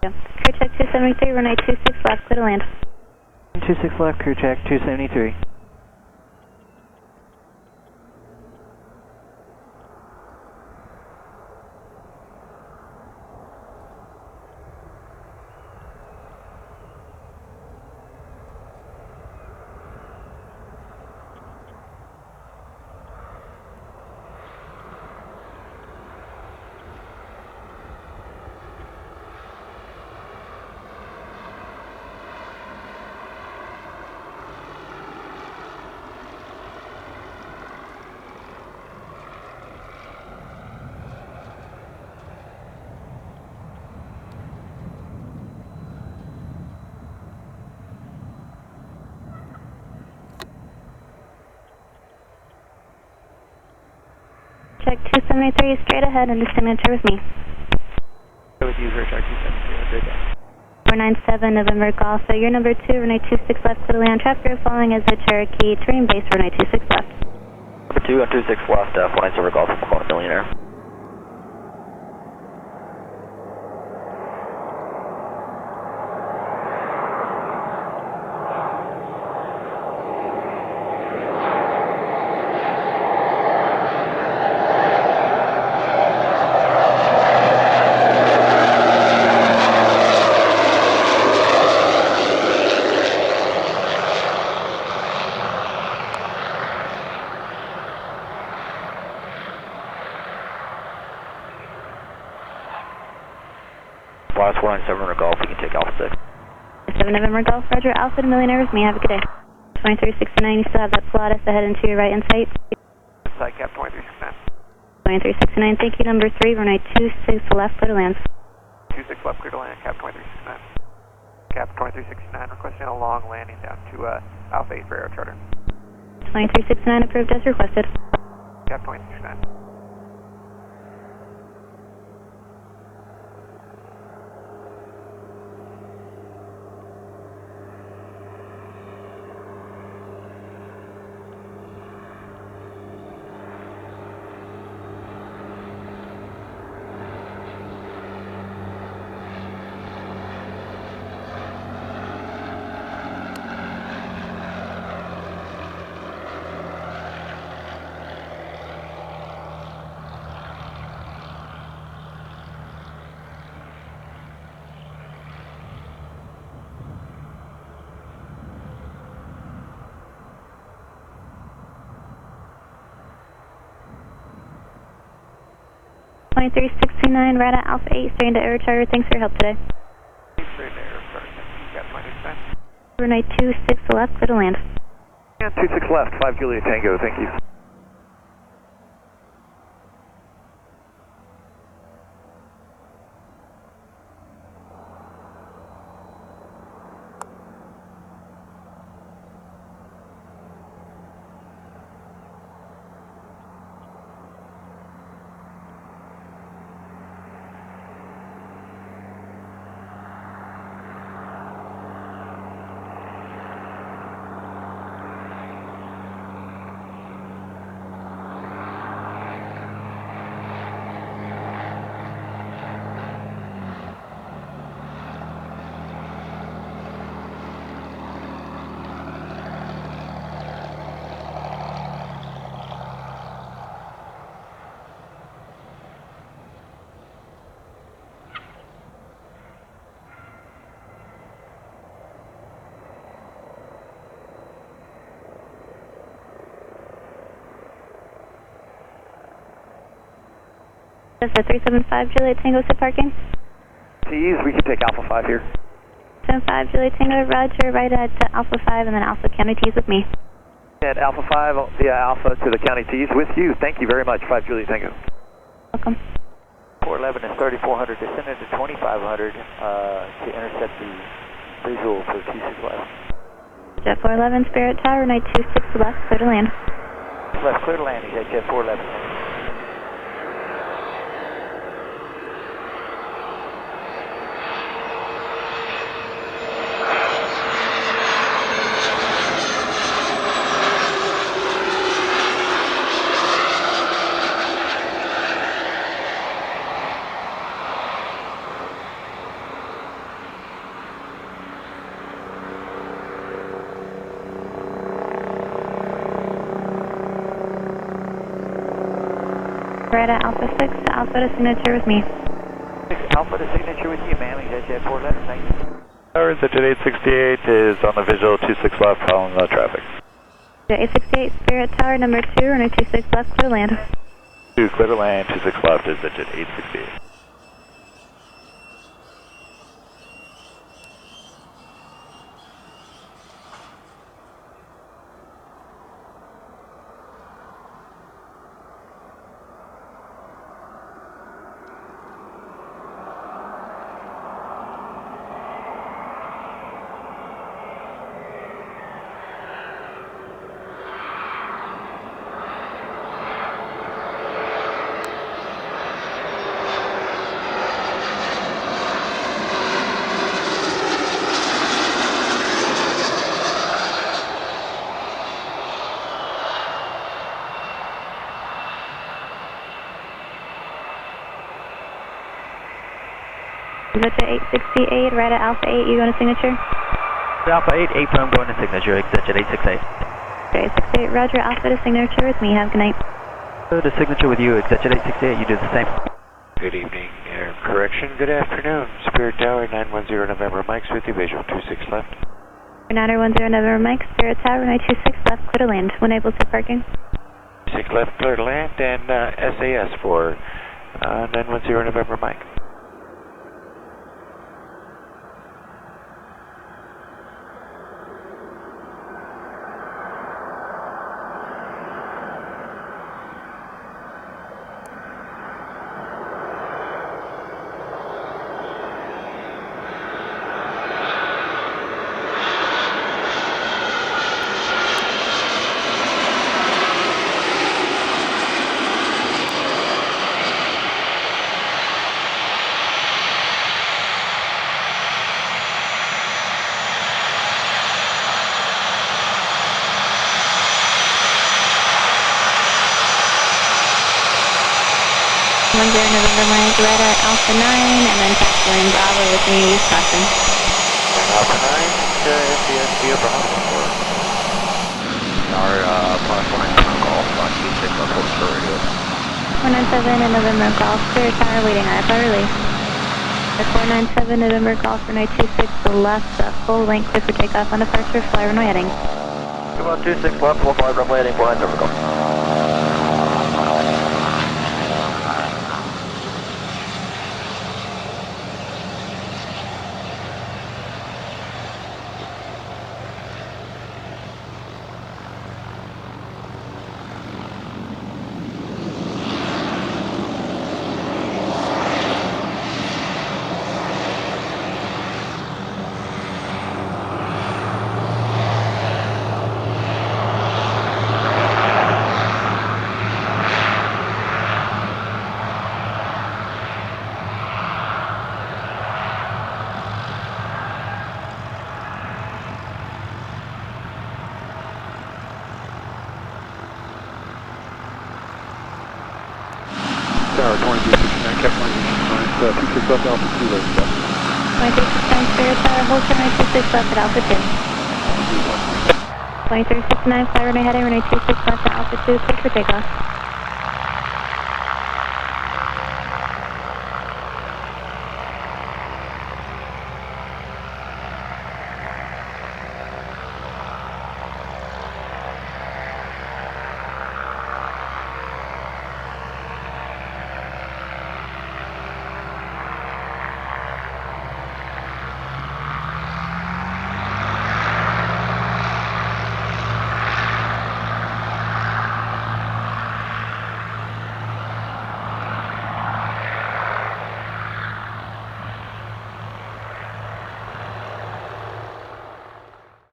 Crew check 273, runway 26 left, clear to land. 26 left, crew check 273. Check 273, straight ahead and just signature with me. With you, Richard 273, have a great day. 497 November Golf, so you're number 2, runway 26 left, clear to land. Traffic group following is the Cherokee, terrain base, runway 26 left. Number 2 on 26 left, 497 Golf, calling Millionaire. Pilatus 497 Golf, we can take Alpha 6. 7 November Golf, Roger, Alpha to Millionaire with me, have a good day. 2369, you still have that Pilatus ahead into your right in sight. Side cap 2369. 2369, thank you, number 3, runway 26 left, clear to land. 26 left, clear to land, cap 2369. Cap 2369, requesting a long landing down to Alpha 8 for air charter. 2369, approved as requested. Cap 2369. .2369, right at Alpha 8, straight into air charter. Thanks for your help today. Straight to air charter, cap 2369. Runway 26 left, clear to land. Yeah, 26 left, 5 Juliet Tango, thank you. That's a 375 Juliet Tango, set parking. Tees, we can take Alpha 5 here. 75 Juliet Tango, Roger, right at Alpha 5 and then Alpha County Tees with me. At Alpha 5 via Alpha to the County Tees with you. Thank you very much, 5 Juliet Tango. Welcome. 411 is 3400, descended to 2500 to intercept the visual for 26 left. Jet 411, Spirit Tower, runway 26 left, clear to land. Left, clear to land, he's at Jet 411. Right at Alpha 6, Alpha to signature with me. 6 Alpha to signature with you, ma'am. Exit 4 left, thank you. Tower, the Jet 868 is on the visual 26 left, following the traffic. Jet 868, Spirit Tower number 2, runway 26 left, clear to land. 2, clear to land, 26 left is the Jet 868. Jet 868, right at Alpha 8, you going to signature? Alpha 8, 8 firm going to signature, exit 868. Jet 868, Roger, Alpha to signature with me, have a good night. To signature with you, exit 868, you do the same. Good evening, correction, good afternoon. Spirit Tower 910 November, Mike's with you, visual 26 left. 910 November Mike, Spirit Tower, runway 26 left, clear to land. When able to parking. 6 left, clear to land, and SAS for 910 November, Mike. November Mike, right at Alpha 9, and then taxiing Bravo with me, use caution. Alpha 9, SDS via Bravo 4. Our platform call, 26 left, hold for radio. 497 and November Golf, Spirit Tower waiting, IFR release. 497 November Golf, runway 26 left, full length clear for takeoff on departure, fly runway heading. Come on, 26 left, 15 runway heading, 497 Golf. Tower 2369, Cap 169, 26 left, Alpha 2 left, stop. 2369 Spirit Tower, hold turn runway 26 left at Alpha 2. 2369, fly runway heading, runway 26 left at Alpha 2, clear for takeoff.